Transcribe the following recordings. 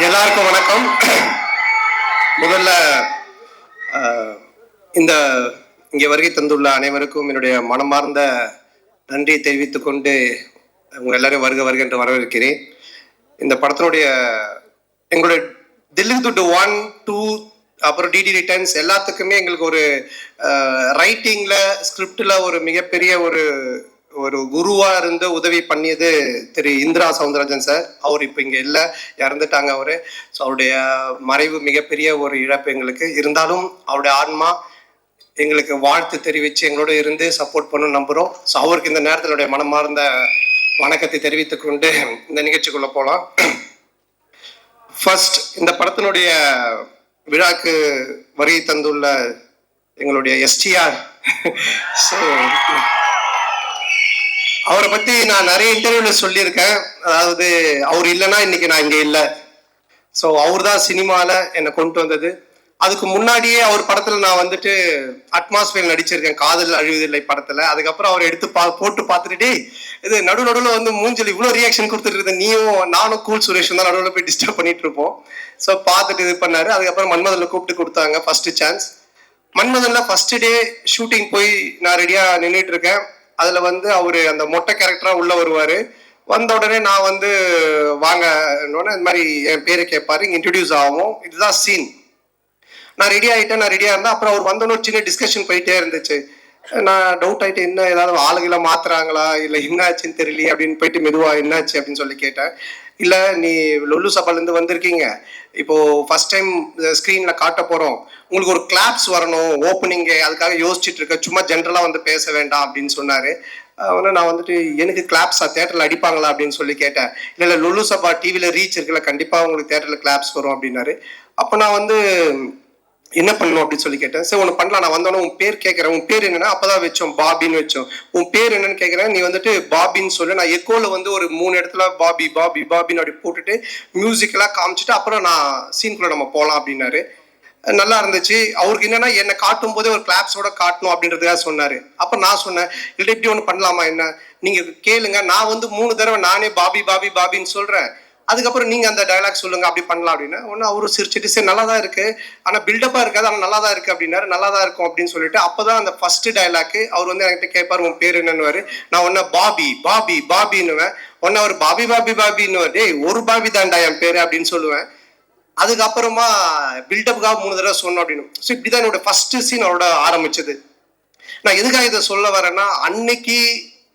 எல்லாருக்கும் வணக்கம். முதல்ல இந்த இங்கே வருகை தந்துள்ள அனைவருக்கும் என்னுடைய மனமார்ந்த நன்றியை தெரிவித்துக் கொண்டு உங்கள் எல்லாரும் வருக என்று வரவேற்கிறேன். இந்த படத்தினுடைய எங்களுடைய தில்லிங் துட்டு 1, 2 அப்புறம் டிடி ரிட்டர்ன்ஸ் எல்லாத்துக்குமே எங்களுக்கு ஒரு ரைட்டிங்கில் ஸ்கிரிப்டில் ஒரு மிகப்பெரிய ஒரு குருவா இருந்து உதவி பண்ணியது திரு இந்திரா சவுந்தரராஜன் சார். அவர் இப்போ இங்கே இல்லை, இறந்துட்டாங்க அவர். ஸோ அவருடைய மறைவு மிகப்பெரிய ஒரு இழப்பு எங்களுக்கு. இருந்தாலும் அவருடைய ஆன்மா எங்களுக்கு வாழ்த்து தெரிவித்து எங்களோட இருந்து சப்போர்ட் பண்ணணும்னு நம்புகிறோம். ஸோ அவருக்கு இந்த நேரத்தில் என்னுடைய மனமார்ந்த வணக்கத்தை தெரிவித்துக் கொண்டு இந்த நிகழ்ச்சிக்குள்ளே போகலாம். ஃபர்ஸ்ட், இந்த படத்தினுடைய விழாக்கு வருகை தந்துள்ள எங்களுடைய எஸ்டிஆர். ஸோ அவரை பற்றி நான் நிறைய இன்டர்வியூவில் சொல்லியிருக்கேன். அதாவது அவர் இல்லைன்னா இன்னைக்கு நான் இங்கே இல்லை. ஸோ அவர் தான் சினிமாவில் என்னை கொண்டு வந்தது. அதுக்கு முன்னாடியே அவர் படத்தில் நான் வந்துட்டு அட்மாஸ்பியர் நடிச்சிருக்கேன், காதல் அழிவதில்லை படத்தில். அதுக்கப்புறம் அவர் எடுத்து போட்டு பார்த்துட்டு இது நடுவில் வந்து மூஞ்சல் இவ்வளோ ரியாக்ஷன் கொடுத்துட்டு இருந்தேன், நீயும் நானும் கூல் சுரேஷும் தான் நடுவில் போய் டிஸ்டர்ப் பண்ணிட்டு இருப்போம். ஸோ பார்த்துட்டு இது பண்ணாரு. அதுக்கப்புறம் மன்மதனில் கூப்பிட்டு கொடுத்தாங்க ஃபர்ஸ்ட் சான்ஸ். மன்மதனில் ஃபர்ஸ்ட் டே ஷூட்டிங் போய் நான் ரெடியாக நின்றுட்டு இருக்கேன். அதில் வந்து அவர் அந்த மொட்டை கேரக்டராக உள்ளே வருவார். வந்த உடனே நான் வந்து வாங்க இந்த மாதிரி என் பேரை கேட்பாரு, இங்கே இன்ட்ரடியூஸ் ஆகும். இதுதான் சீன். நான் ரெடியாக இருந்தேன். அப்புறம் அவர் வந்தோன்னு ஒரு சின்ன டிஸ்கஷன் போயிட்டே இருந்துச்சு. நான் டவுட் ஆகிட்டு, என்ன ஏதாவது ஆளுகளை மாத்துறாங்களா இல்லை என்ன ஆச்சுன்னு தெரியலையே அப்படின்னு போயிட்டு மெதுவாக என்னாச்சு அப்படின்னு சொல்லி கேட்டேன். இல்லை, நீ லொல்லு சபாலேருந்து வந்திருக்கீங்க, இப்போது ஃபர்ஸ்ட் டைம் ஸ்க்ரீனில் காட்ட போகிறோம், உங்களுக்கு ஒரு கிளாப்ஸ் வரணும் ஓப்பனிங்கு, அதுக்காக யோசிச்சுட்டு இருக்க, சும்மா ஜென்ரலாக வந்து பேச வேண்டாம் அப்படின்னு சொன்னார். நான் வந்துட்டு எனக்கு கிளாப்ஸா தேட்டரில் அடிப்பாங்களா அப்படின்னு சொல்லி கேட்டேன். இல்லை லொல்லு சபா டிவியில் ரீச் இருக்குல்ல, கண்டிப்பாக உங்களுக்கு தேட்டரில் கிளாப்ஸ் வரும் அப்படின்னாரு. அப்போ நான் வந்து என்ன பண்ணணும் அப்படின்னு சொல்லி கேட்டேன். சரி ஒன்று பண்ணலாம், நான் வந்தோன்னே உன் பேர் கேட்குறேன், உன் பேர் என்னன்னா, அப்போதான் வச்சோம் பாபின்னு வச்சோம். உன் பேர் என்னன்னு கேட்குறேன், நீ வந்துட்டு பாபின்னு சொல்லு. நான் எக்கோவில் வந்து ஒரு 3 இடத்துல பாபி பாபி பாபின்னு அப்படி போட்டுட்டு மியூசிக்கெல்லாம் காமிச்சிட்டு அப்புறம் நான் சீன்குள்ளே நம்ம போகலாம் அப்படின்னாரு. நல்லா இருந்துச்சு. அவருக்கு என்னன்னா என்னை காட்டும் போதே ஒரு கிளாப்ஸோட காட்டணும் அப்படின்றதுக்காக சொன்னார். அப்போ நான் சொன்னேன், இல்லை இப்படி ஒன்று பண்ணலாமா, என்ன நீங்கள் கேளுங்க, நான் வந்து 3 தடவை நானே பாபி பாபி பாபின்னு சொல்கிறேன், அதுக்கப்புறம் நீங்கள் அந்த டைலாக் சொல்லுங்கள், அப்படி பண்ணலாம் அப்படின்னு. ஒன்று அவரும் சிரிச்சிட்டு, சரி நல்லா தான் இருக்குது, ஆனால் பில்டப்பாக இருக்காது, ஆனால் நல்லா தான் இருக்குது அப்படின்னாரு. நல்லா தான் இருக்கும் அப்படின்னு சொல்லிட்டு அப்போ தான் அந்த ஃபர்ஸ்ட் டைலாக்கு அவர் வந்து என்கிட்ட கேட்பார், உன் பேர் என்னன்னுவார். நான் ஒன்று பாபி பாபி பாபின்னுவேன். ஒன்று அவர் பாபி பாபி பாபின்னுவார். டேய் ஒரு பாபி தாண்டா என் பேர் அப்படின்னு சொல்லுவேன். அதுக்கப்புறமா பில்டப்புக்காக 3 தடவை சொன்னோம் அப்படின்னு. ஸோ இப்படிதான் என்னோட ஃபர்ஸ்ட் சீன் அவரோட ஆரம்பிச்சது. நான் எதுக்காக இதை சொல்ல வரேன்னா, அன்னைக்கு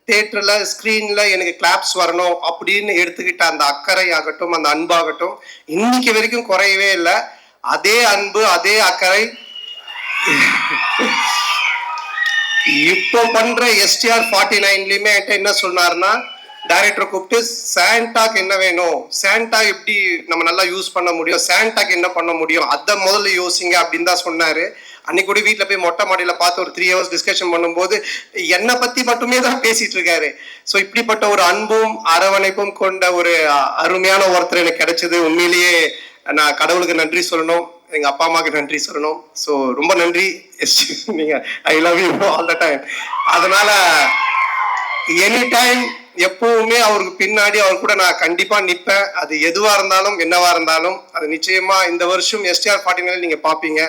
தியேட்டர்ல ஸ்கிரீன்ல எனக்கு கிளாப்ஸ் வரணும் அப்படின்னு எடுத்துக்கிட்ட அந்த அக்கறை ஆகட்டும், அந்த அன்பாகட்டும், இன்னைக்கு வரைக்கும் குறையவே இல்லை. அதே அன்பு அதே அக்கறை இப்போ பண்ற STR 49லயுமே என்கிட்ட என்ன சொன்னாருன்னா, டைரக்டர் கூப்பிட்டு சாண்டாக்கு என்ன வேணும், சாண்டா எப்படி நம்ம நல்லா யூஸ் பண்ண முடியும், சாண்டாக்கு என்ன பண்ண முடியும், அதை முதல்ல யோசிங்க அப்படின்னு தான் சொன்னாரு. அன்னைக்கு கூட வீட்டில் போய் மொட்டை மாடியில் பார்த்து ஒரு 3 hours டிஸ்கஷன் பண்ணும்போது என்னை பற்றி மட்டுமே தான் பேசிட்டு இருக்காரு. ஸோ இப்படிப்பட்ட ஒரு அன்பும் அரவணைப்பும் கொண்ட ஒரு அருமையான ஒருத்தர் எனக்கு கிடைச்சது. உண்மையிலேயே நான் கடவுளுக்கு நன்றி சொல்லணும், எங்கள் அப்பா அம்மாவுக்கு நன்றி சொல்லணும். ஸோ ரொம்ப நன்றி. நீங்கள் I love you all the time. அதனால எனி டைம் எப்பவுமே அவருக்கு பின்னாடி அவர் கூட நான் கண்டிப்பாக நிற்பேன். அது எதுவாக இருந்தாலும் என்னவா இருந்தாலும் அது நிச்சயமாக இந்த வருஷம் STR 49 நீங்கள் பார்ப்பீங்க.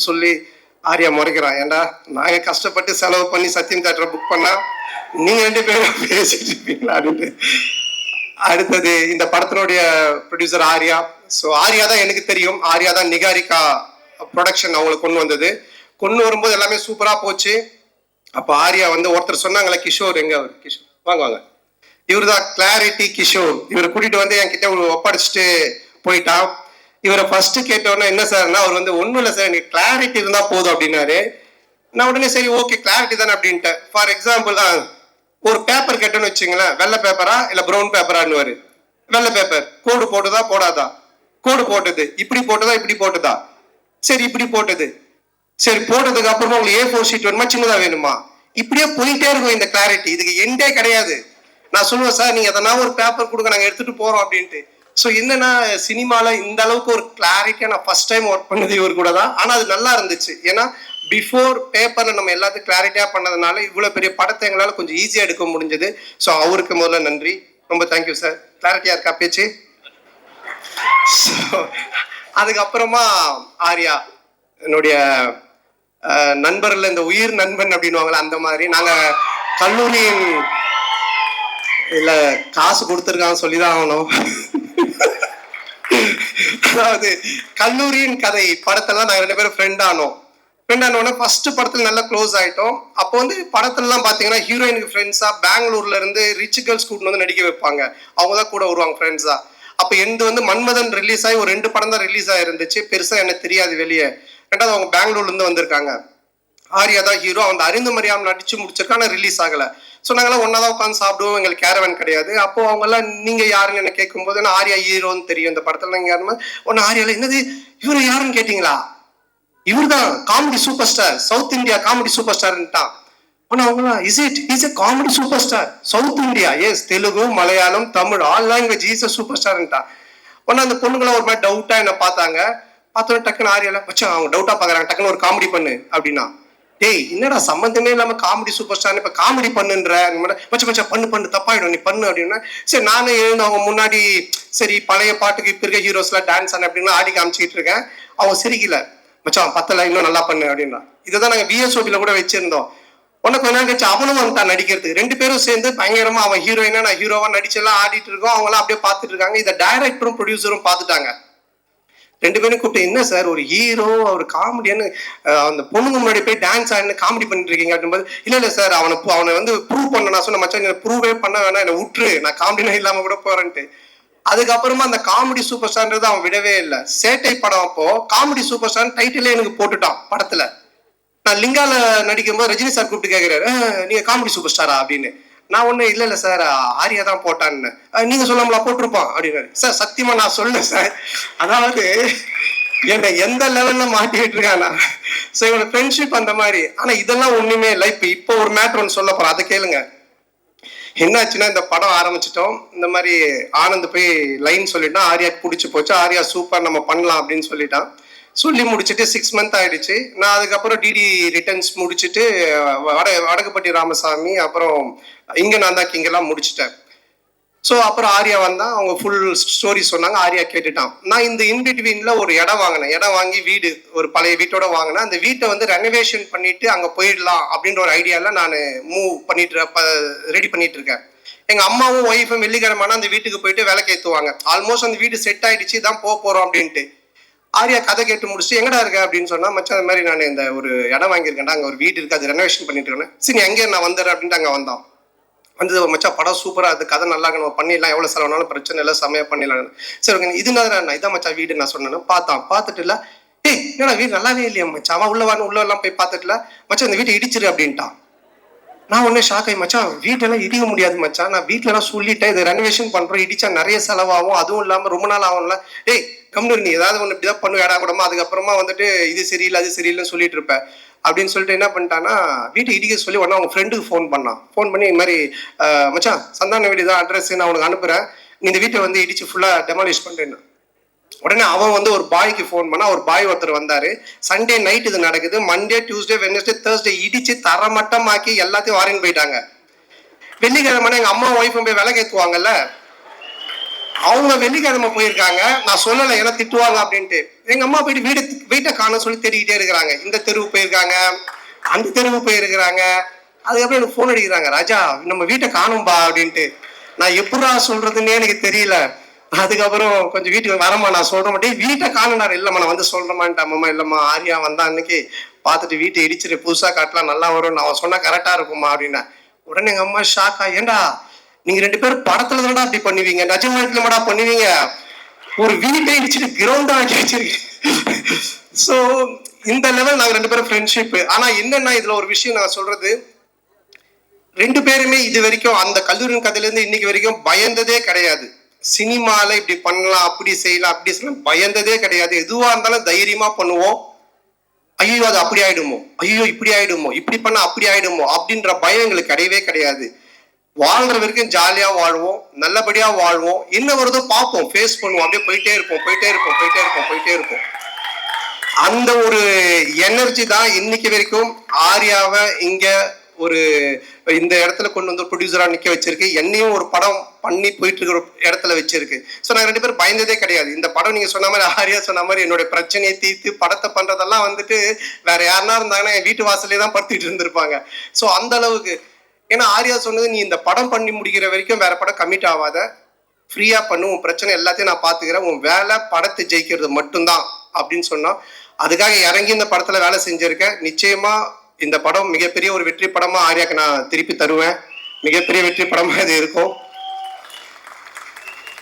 சொல்லி ஆரியா முறைக்கிறான், ஏண்டா நாங்கள் கஷ்டப்பட்டு செலவு பண்ணி சத்யம் தேட்டரை புக் பண்ணால் நீங்கள் 2 பேரும் பேசிட்டு இருப்பீங்களா அப்படின்ட்டு. அடுத்தது இந்த படத்தினுடைய ப்ரொடியூசர் ஆரியா. ஸோ ஆரியா தான் எனக்கு தெரியும், ஆரியா தான் நிகாரிகா ப்ரொடக்ஷன் அவங்களுக்கு கொண்டு வந்தது. கொண்டு வரும்போது எல்லாமே சூப்பராக போச்சு. அப்போ ஆரியா வந்து ஒருத்தர் சொன்னாங்களே, கிஷோர், எங்க அவர் கிஷோர், வாங்க இவர் தான் கிளாரிட்டி கிஷோர். இவரை கூட்டிகிட்டு வந்து என்கிட்ட ஒப்படைச்சிட்டு போயிட்டான். இவரை ஃபர்ஸ்ட் கேட்டோன்னா என்ன சார்னா, அவர் வந்து ஒன்றும் இல்லை சார், எனக்கு கிளாரிட்டி இருந்தால் போதும் அப்படின்னாரு. நான் உடனே சரி ஓகே கிளாரிட்டி தானே அப்படின்ட்டேன். ஃபார் எக்ஸாம்பிள் ஒரு பேப்பர் கேட்டோன்னு வச்சுங்களேன், வெள்ளை பேப்பரா இல்லை ப்ரௌன் பேப்பரான்னுவார். வெள்ளை பேப்பர், கோடு போட்டுதா போடாதா, கோடு போட்டது, இப்படி போட்டதா இப்படி போட்டதா, சரி இப்படி போட்டது, சரி போட்டதுக்கு அப்புறமா உங்களுக்கு A4 ஷீட் வேணுமா சின்னதா வேணுமா, இப்படியே போயிட்டே இருக்கும் இந்த கிளாரிட்டி. இதுக்கு எண்டே கிடையாது. நான் சொல்லுவேன், சார் நீங்க எதனா ஒரு பேப்பர் கொடுங்க, நாங்கள் எடுத்துட்டு போறோம் அப்படின்ட்டு. ஸோ என்னன்னா, சினிமாவில் இந்த அளவுக்கு ஒரு கிளாரிட்டியாக நான் ஃபர்ஸ்ட் டைம் ஒர்க் பண்ணது இவர் கூட தான். ஆனால் அது நல்லா இருந்துச்சு. ஏன்னா பிஃபோர் பேப்பரில் நம்ம எல்லாத்தையும் கிளாரிட்டியாக பண்ணதுனால இவ்வளோ பெரிய படத்தை எங்களால் கொஞ்சம் ஈஸியாக எடுக்க முடிஞ்சது. ஸோ அவருக்கு முதல்ல நன்றி, ரொம்ப தேங்க்யூ சார். கிளாரிட்டியாக இருக்கா பேச்சு? அதுக்கப்புறமா ஆர்யா என்னுடைய நண்பர்ல இந்த உயிர் நண்பன் அப்படின்னுவாங்களே அந்த மாதிரி நாங்க கல்லூரியின் இல்ல காசு கொடுத்துருக்கான்னு சொல்லிதான் ஆகணும். அதாவது கல்லூரியின் கதை படத்தெல்லாம் நாங்க 2 பேரும் ஃப்ரெண்ட் ஆனோம். ஃப்ரெண்ட் ஆனோடனே ஃபர்ஸ்ட் படத்துல நல்லா க்ளோஸ் ஆயிட்டோம். அப்போ வந்து படத்துலலாம் பாத்தீங்கன்னா ஹீரோயினுக்கு ஃப்ரெண்ட்ஸா பெங்களூர்ல இருந்து ரிச் கேர்ள்ஸ் கூட்டு வந்து நடிக்க வைப்பாங்க. அவங்க தான் கூட வருவாங்க ஃப்ரெண்ட்ஸா. அப்ப எந்த வந்து மன்மதன் ரிலீஸ் ஆகி ஒரு 2 படம் தான் ரிலீஸ் ஆயிருந்துச்சு. பெருசா எனக்கு தெரியாது வெளியே. ரெண்டாவது அவங்க பெங்களூர்ல இருந்து வந்திருக்காங்க. ஆர்யா தான் ஹீரோ. அவன் அறிந்து மரியாதை நடிச்சு முடிச்சிருக்கான ரிலீஸ் ஆகல. ஸோ நாங்களாம் ஒன்னாதான் உட்காந்து சாப்பிடுவோம். எங்களுக்கு கேரவன் கிடையாது. அப்போ அவங்க எல்லாம் நீங்க யாருன்னு என்ன கேட்கும்போது நான் ஆர்யா ஹீரோன்னு தெரியும் இந்த படத்துல. நீங்க யாருன்னா ஒன்னு ஆர்யால என்னது இவரு யாருன்னு கேட்டீங்களா? இவர் தான் comedy super star, south India comedy super ஸ்டார்ட்டான். அவங்களா is a comedy super star south India, yes Telugu Malayalam Tamil all language is a super ஸ்டார்ட்டான். ஒன்னு அந்த பொண்ணுங்களாம் ஒரு மாதிரி டவுட்டா என்ன பார்த்தாங்க. பார்த்தோன்னே டக்குன்னு ஆர்யால மச்சான் அவங்க டவுட்டா பாக்குறாங்க, டக்குன்னு ஒரு காமெடி பண்ணு அப்படின்னா. டேய் என்னடா சம்பந்தமே இல்லாம காமெடி சூப்பர் ஸ்டார் இப்ப காமெடி பண்ணுன்ற மச்ச மச்சா பண்ணு தப்பாயிடும் நீ பண்ணு அப்படின்னா. சரி நானே எழுந்து அவங்க முன்னாடி சரி பழைய பாட்டுக்கு இப்ப இருக்க ஹீரோஸ் எல்லாம் டான்ஸ் ஆன அப்படின்னு ஆடி காமிச்சிட்டு இருக்கேன். அவங்க சிரிக்கல, மச்சான் பத்தல இன்னும் நல்லா பண்ணு அப்படின்னா. இதைதான் நாங்க பிஎஸ்ஓபில கூட வச்சிருந்தோம். உனக்கு கொஞ்ச நேரம் கழிச்சு அவனும் வந்துட்டான் நடிக்கிறதுக்கு. 2 பேரும் சேர்ந்து பயங்கரமா அவன் ஹீரோயினா நான் ஹீரோவா நடிச்செல்லாம் ஆடிட்டு இருக்கோம். அவங்க எல்லாம் அப்படியே பார்த்துட்டு இருக்காங்க. இதை டைரக்டரும் ப்ரொடியூசரும் பார்த்துட்டாங்க. 2 பேரும் கூப்பிட்டு என்ன சார் ஒரு ஹீரோ ஒரு காமெடியான்னு அந்த பொண்ணுங்க முன்னாடி போய் டான்ஸ் ஆடினு காமெடி பண்ணிட்டு இருக்கீங்க அப்படின்போது இல்ல சார் அவனை வந்து ப்ரூவ் பண்ண நான் சொன்ன மச்சான் ப்ரூவே பண்ண வேணா என்ன விட்டுரு நான் காமெடினா இல்லாம கூட போறேன்ட்டு. அதுக்கப்புறமா அந்த காமெடி சூப்பர் ஸ்டார்ன்றது அவன் விடவே இல்லை. சேட்டை படம் அப்போ காமெடி சூப்பர் ஸ்டார் டைட்டிலே எனக்கு போட்டுட்டான் படத்துல. நான் லிங்கால நடிக்கும் போது ரஜினி சார் கூப்பிட்டு கேட்கிறாரு நீங்க காமெடி சூப்பர் ஸ்டாரா அப்படின்னு. நான் ஒண்ணு இல்ல சார் ஆர்யா தான் போட்டான்னு. நீங்க சொல்லாமலா போட்டிருப்பான் அப்படின்னாரு. சார் சத்தியமா நான் சொல்ல சார், அதாவது என்ன எந்த லெவல்ல மாட்டிட்டு இருக்கானா. சோ இவனோட ஃப்ரெண்ட்ஷிப் அந்த மாதிரி. ஆனா இதெல்லாம் ஒண்ணுமே இல்லை. இப்போ ஒரு மேட்ரு ஒன்று சொல்ல போறேன், அதை கேளுங்க. என்னாச்சுன்னா இந்த படம் ஆரம்பிச்சிட்டோம். இந்த மாதிரி ஆனந்த் போய் லைன் சொல்லிட்டான், ஆர்யாக்கு பிடிச்சி போச்சு, ஆர்யா சூப்பர் நம்ம பண்ணலாம் அப்படின்னு சொல்லிட்டான். சொல்லி முடிச்சுட்டு 6 மந்த் ஆயிடுச்சு. நான் அதுக்கப்புறம் டிடி ரிட்டர்ன்ஸ் முடிச்சுட்டு வடக்குப்பட்டி ராமசாமி அப்புறம் இங்க நான் தான் கிங்கெல்லாம் முடிச்சுட்டேன். ஸோ அப்புறம் ஆர்யா வந்தா அவங்க ஃபுல் ஸ்டோரி சொன்னாங்க. ஆர்யா கேட்டுட்டான். நான் இந்த இன்பிட்வீன்ல ஒரு இடம் வாங்கினேன். இடம் வாங்கி வீடு ஒரு பழைய வீட்டோட வாங்கினேன். அந்த வீட்டை வந்து ரெனோவேஷன் பண்ணிட்டு அங்க போயிடலாம் அப்படின்ற ஒரு ஐடியால நான் மூவ் பண்ணிட்டு ரெடி பண்ணிட்டு இருக்கேன். எங்க அம்மாவும் ஒய்ஃபும் வெள்ளிக்கிழமைனா அந்த வீட்டுக்கு போயிட்டு விளக்கு ஏற்றுவாங்க. ஆல்மோஸ்ட் அந்த வீடு செட் ஆயிடுச்சு, தான் போறோம் அப்படின்ட்டு. ஆர்யா கதை கேட்டு முடிச்சுட்டு எங்கடா இருக்க அப்படின்னு சொன்னா மச்சான் அந்த மாதிரி நான் இந்த ஒரு இடம் வாங்கியிருக்கேன்டா, அங்க ஒரு வீடு இருக்கு, அது ரெனோவேஷன் பண்ணிட்டு இருக்கேன். சரி எங்கே நான் வந்துடுறேன் அப்படின்ட்டு அங்க வந்தான். வந்து மச்சான் படம் சூப்பரா அது கதை நல்லா நம்ம பண்ணிடலாம், எவ்வளவு செலவுனாலும் பிரச்சனை இல்லை, செமையா பண்ணிடலாம். சரி இது என்ன இதான் மச்சான் வீடு நான் சொன்னேன்னு பார்த்துட்டு இல்ல ஏய் என்னடா வீடு நல்லாவே இல்லையா மச்சான், அவன் உள்ள எல்லாம் போய் பார்த்துட்டுல மச்சான் இந்த வீட்டை இடிச்சிரு அப்படின்ட்டான். நான் ஒன்னே ஷாக் ஆகி மச்சான் வீட்டெல்லாம் இடிக்க முடியாது மச்சான், நான் வீட்டுல எல்லாம் சொல்லிட்டேன் இது ரெனோவேஷன் பண்றோம், இடிச்சா நிறைய செலவாகும், அதுவும் இல்லாம ரொம்ப நாள் ஆகும்ல. ஏய் கம்னு நீ ஏதாவது ஒன்று இப்படிதான் பண்ணு ஏடா கூடமா, அதுக்கப்புறமா வந்துட்டு இது சரியில்லை அது சரியில்லைன்னு சொல்லிட்டு இருப்பேன் அப்படின்னு சொல்லிட்டு என்ன பண்ணிட்டான்னா வீட்டை இடிக்க சொல்லி உடனே அவங்க ஃப்ரெண்டுக்கு ஃபோன் பண்ணி இந்த மாதிரி மச்சான் சந்தான வீடு தான் அட்ரஸ் நான் உனக்கு அனுப்புறேன், நீ இந்த வீட்டை வந்து இடிச்சு ஃபுல்லா டெமாலிஷ் பண்றேன்னு. உடனே அவன் வந்து ஒரு பாய்க்கு ஃபோன் பண்ணா, ஒரு பாய் ஒருத்தர் வந்தாரு. சண்டே நைட் இது நடக்குது, மண்டே டியூஸ்டே வெட்னஸ்டே தேர்ஸ்டே இடிச்சு தரமட்டமாக்கி எல்லாத்தையும் வாரின்னு போயிட்டாங்க. வெள்ளிக்கிழமை எங்க அம்மா ஒய்ஃபும் போய் விலை கேட்குவாங்கல்ல, அவங்க வெள்ளிக்கிழமை போயிருக்காங்க. நான் சொல்லலை ஏன்னா திட்டுவாங்க அப்படின்ட்டு. எங்க அம்மா போயிட்டு வீட்டை காண சொல்லி தேடிக்கிட்டே இருக்கிறாங்க. இந்த தெருவு போயிருக்காங்க, அந்த தெருவு போயிருக்கிறாங்க. அதுக்கப்புறம் எனக்கு ஃபோன் அடிக்கிறாங்க, ராஜா நம்ம வீட்டை காணும்பா அப்படின்ட்டு. நான் எப்படா சொல்றதுன்னே எனக்கு தெரியல. அதுக்கப்புறம் கொஞ்சம் வீட்டுக்கு வரமா நான் சொல்ற மாட்டேன், வீட்டை காணுனாரு. இல்லம்மா நான் வந்து சொல்றேமான்ட்டு. அம்மா இல்லம்மா ஆர்யா வந்தா அன்னைக்கு பார்த்துட்டு வீட்டை இடிச்சிட்டு புதுசா காட்டலாம் நல்லா வரும், நான் சொன்னா கரெக்டா இருக்குமா அப்படின்னா. உடனே எங்க அம்மா ஷாக்கா, ஏண்டா நீங்க 2 பேரும் படத்துல தானடா அப்படி பண்ணுவீங்க, நிஜ வாழ்க்கையிலடா பண்ணுவீங்க, ஒரு வீட்டை இடிச்சிட்டு கிரவுண்டா ஆக்கி வச்சிருக்கீங்க. ஸோ இந்த லெவல் நாங்க 2 பேரும் ஃப்ரெண்ட்ஷிப். ஆனா என்னன்னா இதுல ஒரு விஷயம் நான் சொல்றது, 2 பேருமே இது வரைக்கும் அந்த கல்லூரியின் கதையில இருந்து இன்னைக்கு வரைக்கும் பயந்ததே கிடையாது. சினிமால இப்படி பண்ணலாம் அப்படி செய்யலாம் அப்படி செய்யலாம் பயந்ததே கிடையாது. எதுவா இருந்தாலும் தைரியமா பண்ணுவோம். ஐயோ அது அப்படி ஆயிடுமோ, ஐயோ இப்படி ஆயிடுமோ, இப்படி பண்ணா அப்படி ஆயிடுமோ அப்படின்ற பயம் எங்களுக்கு கிடையவே கிடையாது. வாழ்ற வரைக்கும் ஜாலியா வாழ்வோம், நல்லபடியா வாழ்வோம், என்ன வருதோ பார்ப்போம், ஃபேஸ் பண்ணுவோம், அப்படியே போயிட்டே இருப்போம். அந்த ஒரு எனர்ஜி தான் இன்னைக்கு வரைக்கும் ஆர்யாவை இங்க ஒரு இந்த இடத்துல கொண்டு வந்து ப்ரொடியூசரா நிக்க வச்சிருக்கு, என்னையும் ஒரு படம் பண்ணி போயிட்டு இருக்கிற இடத்துல வச்சிருக்கு. ஸோ நாங்கள் 2 பேரும் பயந்ததே கிடையாது. இந்த படம் நீங்க சொன்ன மாதிரி ஆரியா சொன்ன மாதிரி என்னுடைய பிரச்சனையை தீர்த்து படத்தை பண்றதெல்லாம் வந்துட்டு வேற யாருன்னா இருந்தாங்கன்னா என் வீட்டு வாசலே தான் படுத்திட்டு இருந்திருப்பாங்க. ஸோ அந்த அளவுக்கு, ஏன்னா ஆரியா சொன்னது, நீ இந்த படம் பண்ணி முடிக்கிற வரைக்கும் வேற படம் கமிட் ஆகாத, ஃப்ரீயா பண்ணு, உன் பிரச்சனை எல்லாத்தையும் நான் பாத்துக்கிறேன், உன் வேலை படத்தை ஜெயிக்கிறது மட்டும்தான் அப்படின்னு சொன்னா, அதுக்காக இறங்கி இந்த படத்துல வேலை செஞ்சிருக்கேன். நிச்சயமா இந்த படம் மிகப்பெரிய ஒரு வெற்றி படமா ஆர்யாக்கு நான் திருப்பி தருவேன். மிகப்பெரிய வெற்றி படமா இது இருக்கும்.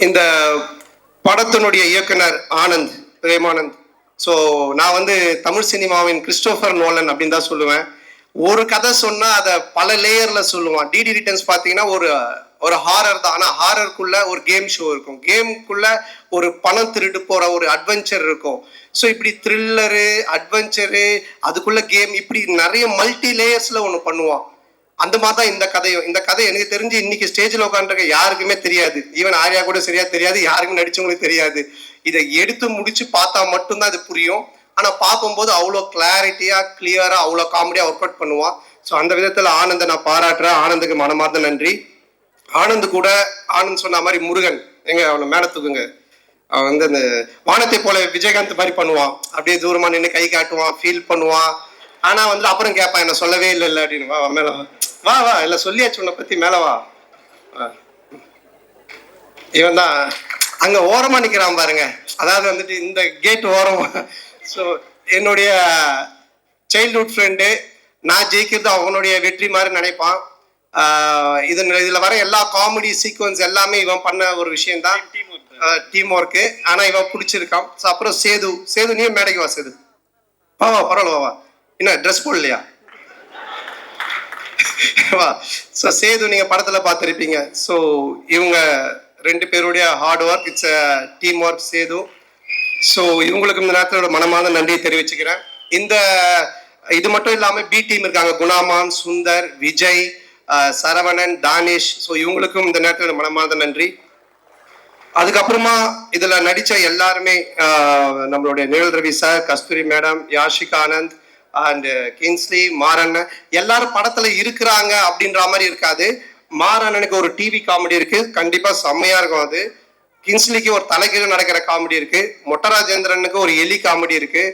இந்த படத்தினுடைய இயக்குனர் ஆனந்த், பிரேமானந்த். ஸோ நான் வந்து தமிழ் சினிமாவின் கிறிஸ்டோபர் நோலன் அப்படின்னு தான் சொல்லுவேன். ஒரு கதை சொன்னா அதை பல லேயர்ல சொல்லுவான். டிடி ரிட்டர்ன்ஸ் பார்த்தீங்கன்னா ஒரு ஹாரர் தான், ஆனால் ஹாரருக்குள்ள ஒரு கேம் ஷோ இருக்கும், கேமுக்குள்ள ஒரு பணம் திருட்டு போற ஒரு அட்வென்ச்சர் இருக்கும். ஸோ இப்படி த்ரில்லரு, அட்வென்ச்சரு, அதுக்குள்ள கேம், இப்படி நிறைய மல்டி லேயர்ஸ்ல ஒன்று பண்ணுவான். அந்த மாதிரி தான் இந்த கதையும். இந்த கதை எனக்கு தெரிஞ்சு இன்னைக்கு ஸ்டேஜில் உட்காந்துருக்க யாருக்குமே தெரியாது. ஈவன் ஆர்யா கூட சரியா தெரியாது, யாருக்கும் நடிச்சவங்களுக்கு தெரியாது. இதை எடுத்து முடிச்சு பார்த்தா மட்டும்தான் இது புரியும். ஆனால் பார்க்கும்போது அவ்வளோ கிளாரிட்டியா, கிளியரா, அவ்வளோ காமெடியா ஒர்க் அவுட் பண்ணுவான். ஸோ அந்த விதத்தில் ஆனந்தை நான் பாராட்டுறேன். ஆனந்துக்கு மனமார்ந்த நன்றி. ஆனந்த் கூட ஆனந்த் சொன்ன மாதிரி முருகன், எங்க அவனை மேல தூக்குங்க, அவன் வந்து அந்த வானத்தை போல விஜயகாந்த் மாதிரி பண்ணுவான். அப்படியே தூரமா நின்று கை காட்டுவான், ஃபீல் பண்ணுவான். ஆனா வந்து அப்புறம் கேட்பான், என்ன சொல்லவே இல்லை அப்படின்னு. வா மேல வா வா, இல்ல சொல்லியாச்சு உன்னை பத்தி, மேல வா. இவன் தான் அங்க ஓரமா நிக்கிறான் பாருங்க, அதாவது வந்துட்டு இந்த கேட் ஓரமா. ஸோ என்னுடைய சைல்ட்ஹுட் ஃப்ரெண்டு, நான் ஜெயிக்கிறது அவனுடைய வெற்றி மாதிரி நினைப்பான். இதுல வர எல்லா காமெடி சீக்வன்ஸ் எல்லாமே இவன் பண்ண ஒரு விஷயம் தான், டீம் ஒர்க்கு. ஆனா இவன் பிடிச்சிருக்கான். அப்புறம் சேது நீ மேடைக்கு வா. சேது வா வா, பரவாயில்ல வா. என்ன ட்ரெஸ் போடலையா? வா. ஸோ சேது நீங்க படத்துல பார்த்துருப்பீங்க. ஸோ இவங்க 2 பேருடைய hard work, it's team work Sethu. So இவங்களுக்கு இந்த நேரத்தோட மனமார்ந்த நன்றியை தெரிவிச்சுக்கிறேன். இது மட்டும் இல்லாம பி டீம் இருக்காங்க, குணாமான், சுந்தர், விஜய், சரவணன், தானிஷ். ஸோ இவங்களுக்கும் இந்த நேரத்தில் மனமார்ந்த நன்றி. அதுக்கப்புறமா இதுல நடிச்ச எல்லாருமே, நம்மளுடைய Nizhal Ravi sir, Kasthuri madam, Yashika Anand and Kingsley, Maran, எல்லாரும் படத்துல இருக்கிறாங்க அப்படின்ற மாதிரி இருக்காது. மாறனுக்கு ஒரு டிவி காமெடி இருக்கு, கண்டிப்பா செம்மையா இருக்கும் அது. கிங்ஸ்லிக்கு ஒரு தலைகீழ நடக்கிற காமெடி இருக்கு. மொட்டராஜேந்திரனுக்கு ஒரு எலி காமெடி இருக்கு.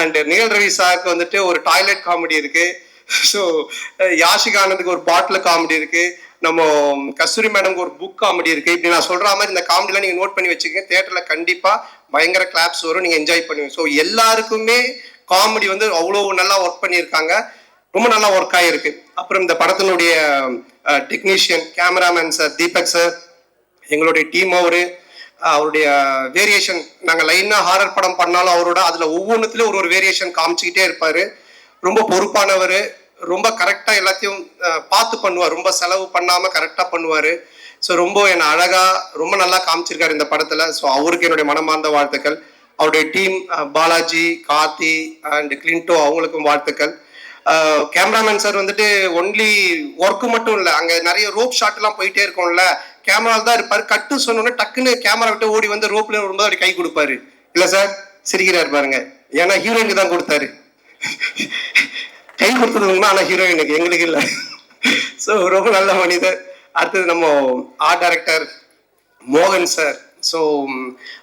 அண்ட் நிழல் ரவி சாருக்கு வந்துட்டு ஒரு டாய்லெட் காமெடி இருக்கு. ஸோ யாஷிகா ஆனந்துக்கு ஒரு பாட்டில் காமெடி இருக்கு. நம்ம கஸ்தூரி மேடம்க்கு ஒரு புக் காமெடி இருக்கு. இப்படி நான் சொல்ற மாதிரி இந்த காமெடிலாம் நீங்க நோட் பண்ணி வச்சுக்கோங்க. தியேட்டர்ல கண்டிப்பா பயங்கர கிளாப்ஸ் வரும், நீங்க என்ஜாய் பண்ணுவீங்க. ஸோ எல்லாருக்குமே காமெடி வந்து அவ்வளோ நல்லா ஒர்க் பண்ணியிருக்காங்க, ரொம்ப நல்லா ஒர்க் ஆகிருக்கு. அப்புறம் இந்த படத்தினுடைய technician, cameraman sir Deepak sir, எங்களுடைய டீம் அவருடைய வேரியேஷன், நாங்கள் லைனாக ஹாரர் படம் பண்ணாலும் அவரோட அதில் ஒவ்வொன்றுத்துலேயும் ஒரு வேரியேஷன் காமிச்சிக்கிட்டே இருப்பார். ரொம்ப பொறுப்பானவர், ரொம்ப கரெக்டாக எல்லாத்தையும் பார்த்து பண்ணுவார், ரொம்ப செலவு பண்ணாமல் கரெக்டாக பண்ணுவார். ஸோ ரொம்ப என்னை அழகாக ரொம்ப நல்லா காமிச்சிருக்காரு இந்த படத்தில். ஸோ அவருக்கு என்னுடைய மனமார்ந்த வாழ்த்துக்கள். அவருடைய டீம் பாலாஜி, கார்த்தி அண்ட் கிளின்டோ, அவங்களுக்கும் வாழ்த்துக்கள். கேமராமேன் சார் வந்துட்டு ஒன்லி ஒர்க்கு மட்டும் இல்லை, அங்கே நிறைய ரோப் ஷாட் எல்லாம் போயிட்டே இருக்கும்ல, கேமராவில் தான் இருப்பார். கட்டு சொன்னோன்னே டக்குன்னு கேமரா விட்டு ஓடி வந்து ரோப்ல வரும்போது அப்படி கை கொடுப்பாரு. இல்லை சார் சிரிக்கிறாரு பாருங்க, ஏன்னா ஹீரோயினுக்கு தான் கொடுத்தாரு. கை கொடுத்தது உண்மை, ஆனால் ஹீரோயினுக்கு, எங்களுக்கு இல்லை. ஸோ ரொம்ப நல்ல மனிதர். அடுத்தது நம்ம ஆர்ட் டைரக்டர் மோகன் சார். ஸோ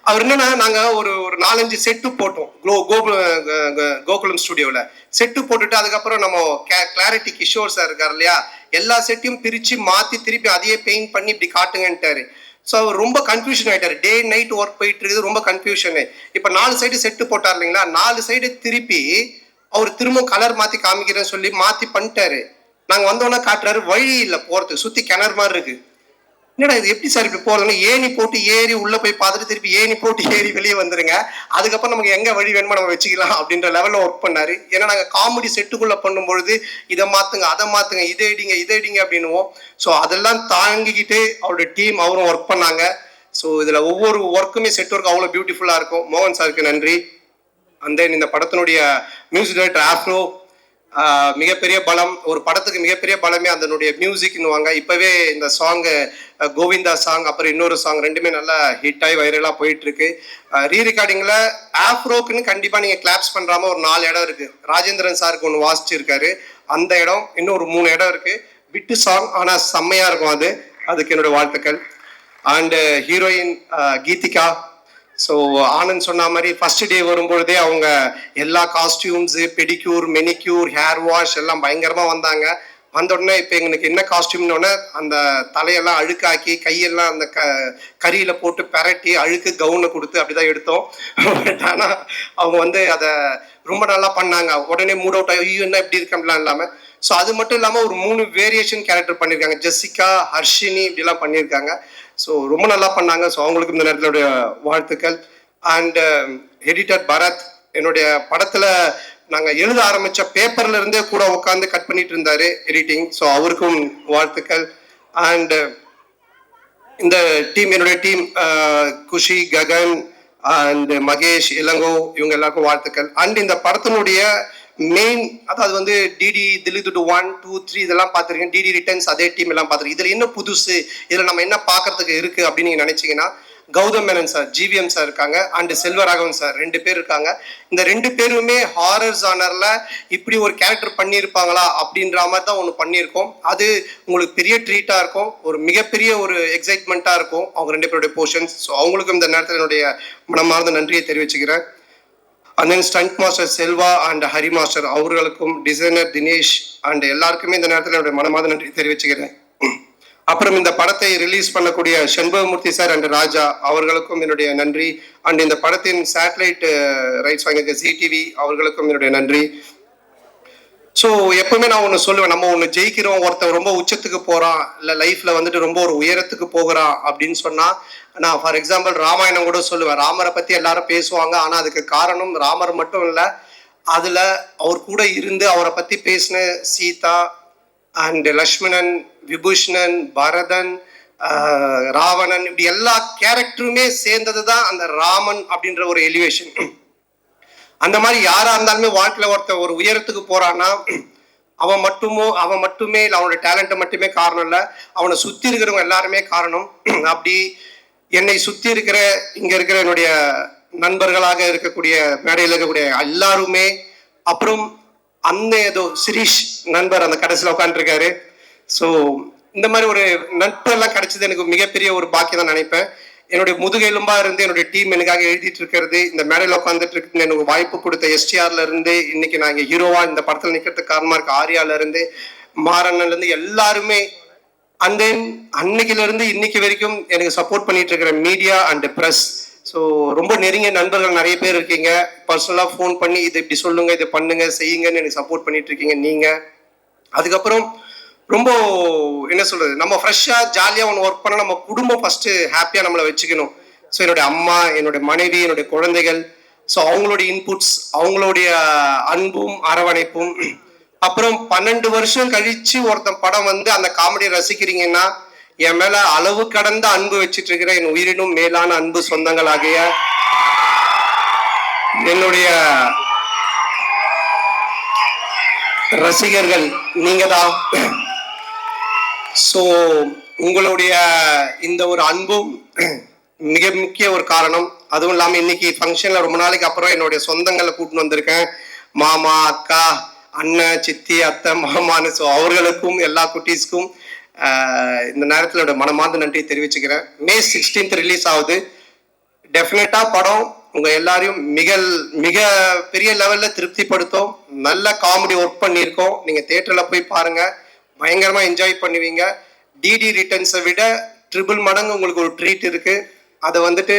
அவர் என்னன்னா, நாங்கள் ஒரு 4-5 செட்டு போட்டோம் கோகுலம் ஸ்டுடியோவில். செட்டு போட்டுட்டு அதுக்கப்புறம் நம்ம கிளாரிட்டி கிஷோர் சார் இருக்கார் இல்லையா, எல்லா செட்டையும் பிரித்து மாற்றி திருப்பி அதையே பெயிண்ட் பண்ணி இப்படி காட்டுங்கன்ட்டாரு. ஸோ அவர் ரொம்ப கன்ஃபியூஷன் ஆகிட்டார். டே நைட் ஒர்க் போயிட்டு இருக்குது, ரொம்ப கன்ஃபியூஷனு. இப்போ 4 சைடு செட்டு போட்டார் இல்லைங்களா, 4 சைடு திருப்பி அவர் திரும்ப கலர் மாற்றி காமிக்கிறேன்னு சொல்லி மாற்றி பண்ணிட்டாரு. நாங்கள் வந்தோன்னா காட்டுறாரு, வழி இல்லை போகிறதுக்கு, சுற்றி கிணறு மாதிரி இருக்கு. என்னடா இது எப்படி சார் இப்படி போறதுன்னா, ஏணி போட்டு ஏறி உள்ள போய் பார்த்துட்டு திருப்பி ஏணி போட்டு ஏறி வெளியே வந்துருங்க, அதுக்கப்புறம் நமக்கு எங்க வழி வேணுமோ நம்ம வச்சுக்கலாம் அப்படின்ற லெவலில் ஒர்க் பண்ணாரு. ஏன்னா நாங்கள் காமெடி செட்டுக்குள்ள பண்ணும்பொழுது இதை மாத்துங்க அதை மாத்துங்க, இதை இடிங்க அப்படின்னுவோம். ஸோ அதெல்லாம் தாங்கிக்கிட்டு அவருடைய டீம் அவரும் ஒர்க் பண்ணாங்க. ஸோ இதுல ஒவ்வொரு ஒர்க்குமே செட் ஒர்க் அவ்வளோ பியூட்டிஃபுல்லா இருக்கும். மோகன் சாருக்கு நன்றி. அண்ட் தென் இந்த படத்தினுடைய மியூசிக் டைரக்டர் ஆஃப்ரோ, மிகப்பெரிய பலம். ஒரு படத்துக்கு மிகப்பெரிய பலமே அதனுடைய மியூசிக்னுவாங்க. இப்பவே இந்த சாங்கு கோவிந்தா சாங், அப்புறம் இன்னொரு சாங் ரெண்டுமே நல்லா ஹிட் ஆகி வைரலாக போயிட்டு இருக்கு. ரீ ரெக்கார்டிங்கில் ஆஃப்ரோக்குன்னு கண்டிப்பாக நீங்கள் கிளாப்ஸ் பண்ணுறாம ஒரு 4 இடம் இருக்கு. ராஜேந்திரன் சாருக்கு ஒன்று வாசிச்சிருக்காரு, அந்த இடம். இன்னும் ஒரு 3 இடம் இருக்கு. விட்டு சாங், ஆனால் செம்மையா இருக்கும் அது. அதுக்கு என்னோட வாழ்த்துக்கள். And heroine Geethika. So Anand சொன்ன மாதிரி ஃபர்ஸ்ட் டே வரும்பொழுதே அவங்க எல்லா costumes, pedicure, manicure, hair wash எல்லாம் பயங்கரமாக வந்தாங்க. வந்த உடனே இப்போ எங்களுக்கு என்ன காஸ்டியூம்னு அந்த தலையெல்லாம் அழுக்காக்கி கையெல்லாம் அந்த கரியில் போட்டு பெரட்டி அழுக்கு கவுனை கொடுத்து அப்படிதான் எடுத்தோம். பட் ஆனால் அவங்க வந்து அதை ரொம்ப நல்லா பண்ணாங்க. உடனே மூட் அவுட் ஆகி ஐயோ என்ன இப்படி இருக்கம்லாம் இல்லாமல். ஸோ அது மட்டும் இல்லாமல் ஒரு 3 வேரியேஷன் கேரக்டர் பண்ணியிருக்காங்க. ஜெசிகா, ஹர்ஷினி இப்படிலாம் பண்ணியிருக்காங்க. ஸோ ரொம்ப நல்லா பண்ணாங்க. ஸோ அவங்களுக்கு இந்த நேரத்தினுடைய வாழ்த்துக்கள். அண்ட் எடிட்டர் பரத், என்னுடைய படத்தில் நாங்கள் எழுத ஆரம்பித்த பேப்பர்ல இருந்தே கூட உட்காந்து கட் பண்ணிட்டு இருந்தாரு எடிட்டிங். ஸோ அவருக்கும் வாழ்த்துக்கள். அண்ட் இந்த டீம், என்னுடைய டீம் குஷி, ககன் அண்ட் மகேஷ், இளங்கோ, இவங்க எல்லாருக்கும் வாழ்த்துக்கள். அண்ட் இந்த படத்தினுடைய மெயின், அதாவது வந்து டிடி தில்லிதுட்டு 1, 2, 3 இதெல்லாம் பார்த்துருக்கேன். டிடி ரிட்டர்ன்ஸ் அதே டீம் எல்லாம் பார்த்துருக்கேன். இதில் என்ன புதுசு, இதில் நம்ம என்ன பார்க்கறதுக்கு இருக்கு அப்படின்னு நீங்கள் நினைச்சீங்கன்னா, Gautham Menon sir, GVM sir இருக்காங்க, அண்ட் செல்வராகவன் சார் 2 பேர் இருக்காங்க. இந்த 2 பேருமே ஹாரர் ஜானர்ல இப்படி ஒரு கேரக்டர் பண்ணியிருப்பாங்களா அப்படின்ற மாதிரி தான் ஒன்று பண்ணியிருக்கோம். அது உங்களுக்கு பெரிய ட்ரீட்டா இருக்கும், ஒரு மிகப்பெரிய ஒரு எக்ஸைட்மெண்ட்டாக இருக்கும் அவங்க 2 பேருடைய போர்ஷன்ஸ். ஸோ அவங்களுக்கும் இந்த நேரத்தில் என்னுடைய மனமார்ந்த நன்றியை தெரிவிச்சுக்கிறேன். And then stunt master Selva and Hari master அவர்களுக்கும், டிசைனர் தினேஷ் அண்ட் எல்லாருக்குமே இந்த நேரத்தில் என்னுடைய மனமார்ந்த நன்றி தெரிவிச்சுக்கிறேன். அப்புறம் இந்த படத்தை ரிலீஸ் பண்ணக்கூடிய செண்பகமூர்த்தி சார் அண்ட் ராஜா அவர்களுக்கும் என்னுடைய நன்றி. அண்ட் இந்த படத்தின் சேட்டலைட் ரைட்ஸ் வாங்கியிருக்க ZTV அவர்களுக்கும் என்னுடைய நன்றி. ஸோ எப்பவுமே நான் ஒன்று சொல்லுவேன், நம்ம ஒன்று ஜெயிக்கிறோம், ஒருத்தன் ரொம்ப உச்சத்துக்கு போகிறான், இல்லை லைஃப்பில் வந்துட்டு ரொம்ப ஒரு உயரத்துக்கு போகிறான் அப்படின்னு சொன்னால், நான் ஃபார் எக்ஸாம்பிள் ராமாயணம் கூட சொல்லுவேன். ராமரை பற்றி எல்லாரும் பேசுவாங்க, ஆனால் அதுக்கு காரணம் ராமர் மட்டும் இல்லை, அதில் அவர் கூட இருந்து அவரை பற்றி பேசின சீதா அண்ட் லக்ஷ்மணன், விபூஷணன், பரதன், ராவணன், இப்படி எல்லா கேரக்டருமே சேர்ந்தது தான் அந்த ராமன் அப்படின்ற ஒரு எலிவேஷன். அந்த மாதிரி யாரா இருந்தாலுமே வாழ்க்கையில ஒருத்தர் ஒரு உயரத்துக்கு போறான்னா அவன் மட்டுமே இல்லை, அவனோட டேலண்ட்டை மட்டுமே காரணம் இல்லை, அவனை சுத்தி இருக்கிறவங்க எல்லாருமே காரணம். அப்படி என்னை சுத்தி இருக்கிற இங்க இருக்கிற என்னுடைய நண்பர்களாக இருக்கக்கூடிய மேடையில் இருக்கக்கூடிய எல்லாருமே, அப்புறம் அந்த ஏதோ சிரீஷ் நண்பர் அந்த கடைசியில் உட்காந்துருக்காரு. ஸோ இந்த மாதிரி ஒரு நட்பெல்லாம் கிடைச்சது எனக்கு மிகப்பெரிய ஒரு பாக்கியம் தான் நினைப்பேன். என்னுடைய முதுகெலும்பா இருந்து என்னுடைய டீம் எனக்காக எழுதிட்டு இருக்கிறது, இந்த மேடையில் உட்காந்துட்டு இருக்கு, எனக்கு வாய்ப்பு கொடுத்த STRல இருந்து இன்னைக்கு நான் இங்கே ஹீரோவா இந்த படத்தில் நிற்கிறதுக்கு காரணமா இருக்கு ஆர்யால இருந்து, மாறன்ல இருந்து எல்லாருமே. அண்ட் தென் அன்னைக்குல இருந்து இன்னைக்கு வரைக்கும் எனக்கு சப்போர்ட் பண்ணிட்டு இருக்கிற மீடியா அண்ட் ப்ரெஸ். ஸோ ரொம்ப நெருங்கிய நண்பர்கள் நிறைய பேர் இருக்கீங்க. பர்சனலாக ஃபோன் பண்ணி இது இப்படி சொல்லுங்க, இதை பண்ணுங்க, செய்யுங்கன்னு எனக்கு சப்போர்ட் பண்ணிட்டு இருக்கீங்க நீங்க. அதுக்கப்புறம் ரொம்ப என்ன சொல்றது, நம்ம ஃப்ரெஷ்ஷாக ஜாலியாக ஒன்று ஒர்க் பண்ணால் நம்ம குடும்பம் ஃபர்ஸ்ட் ஹாப்பியாக நம்மளை வச்சுக்கணும். ஸோ என்னுடைய அம்மா, என்னுடைய மனைவி, என்னுடைய குழந்தைகள், ஸோ அவங்களுடைய இன்புட்ஸ், அவங்களுடைய அன்பும் அரவணைப்பும். அப்புறம் 12 வருஷம் கழிச்சு ஒருத்தன் படம் வந்து அந்த காமெடியை ரசிக்கிறீங்கன்னா, என் மேல அளவு கடந்த அன்பு வச்சிட்டு இருக்கிற என் உயிரினும் மேலான அன்பு சொந்தங்களாகிய என்னுடைய ரசிகர்கள் நீங்க தான். ஸோ உங்களுடைய இந்த ஒரு அன்பும் மிக முக்கிய ஒரு காரணம். அதுவும் இல்லாமல் இன்னைக்கு ஃபங்க்ஷனில் ரொம்ப நாளைக்கு அப்புறம் என்னுடைய சொந்தங்களை கூட்டின்னு வந்திருக்கேன். மாமா, அக்கா, அண்ணன், சித்தி, அத்தை, மாமான்னு. ஸோ அவர்களுக்கும் எல்லா குட்டீஸ்க்கும் இந்த நேரத்தில் என்னோட மனமார்ந்த நன்றி தெரிவிச்சுக்கிறேன். May 16th ரிலீஸ் ஆகுது. டெஃபினட்டாக படம் உங்கள் எல்லாரையும் மிக பெரிய லெவலில் திருப்திப்படுத்தும். நல்ல காமெடி ஒர்க் பண்ணியிருக்கோம். நீங்கள் தேட்டரில் போய் பாருங்கள், பயங்கரமாக என்ஜாய் பண்ணுவீங்க. டிடி ரிட்டர்ன்ஸை விட ட்ரிபிள் மடங்கு உங்களுக்கு ஒரு ட்ரீட் இருக்குது. அதை வந்துட்டு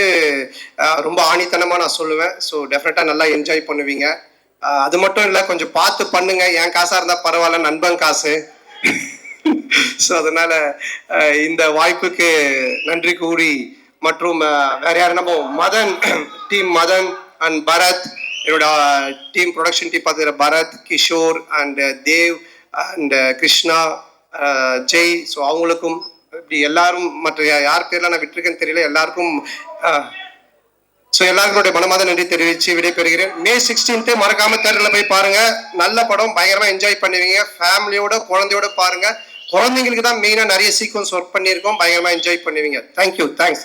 ரொம்ப ஆணித்தனமாக நான் சொல்லுவேன். ஸோ டெஃபினட்டாக நல்லா என்ஜாய் பண்ணுவீங்க. அது மட்டும் இல்லை, கொஞ்சம் பார்த்து பண்ணுங்க. என் காசாக இருந்தால் பரவாயில்ல, நண்பன் காசு. ஸோ அதனால இந்த வாய்ப்புக்கு நன்றி கூறி, மற்றும் வேற யாரு, நம்ம மதன் டீம், மதன் அண்ட் பரத், என்னோட டீம் ப்ரொடக்ஷன் டீம் பார்த்துக்கிற Bharath, Kishore and Dev and Krishna, Jai. So அவங்களுக்கும் இப்படி எல்லாரும், மற்ற யார் பேர்லாம் நான் விட்டுருக்கேன்னு தெரியல, எல்லாருக்கும் ஸோ எல்லாருடைய மனமாத நன்றி தெரிவித்து விடைபெறுகிறேன். மே 16 மறக்காம தேட்டரில் போய் பாருங்க. நல்ல படம், பயங்கரமா என்ஜாய் பண்ணுவீங்க. ஃபேமிலியோட குழந்தையோட பாருங்க. குழந்தைங்களுக்கு தான் மெயினாக நிறைய சீக்வன்ஸ் ஒர்க் பண்ணியிருக்கோம். பயங்கரமா என்ஜாய் பண்ணுவீங்க. தேங்க்யூ. தேங்க்ஸ்.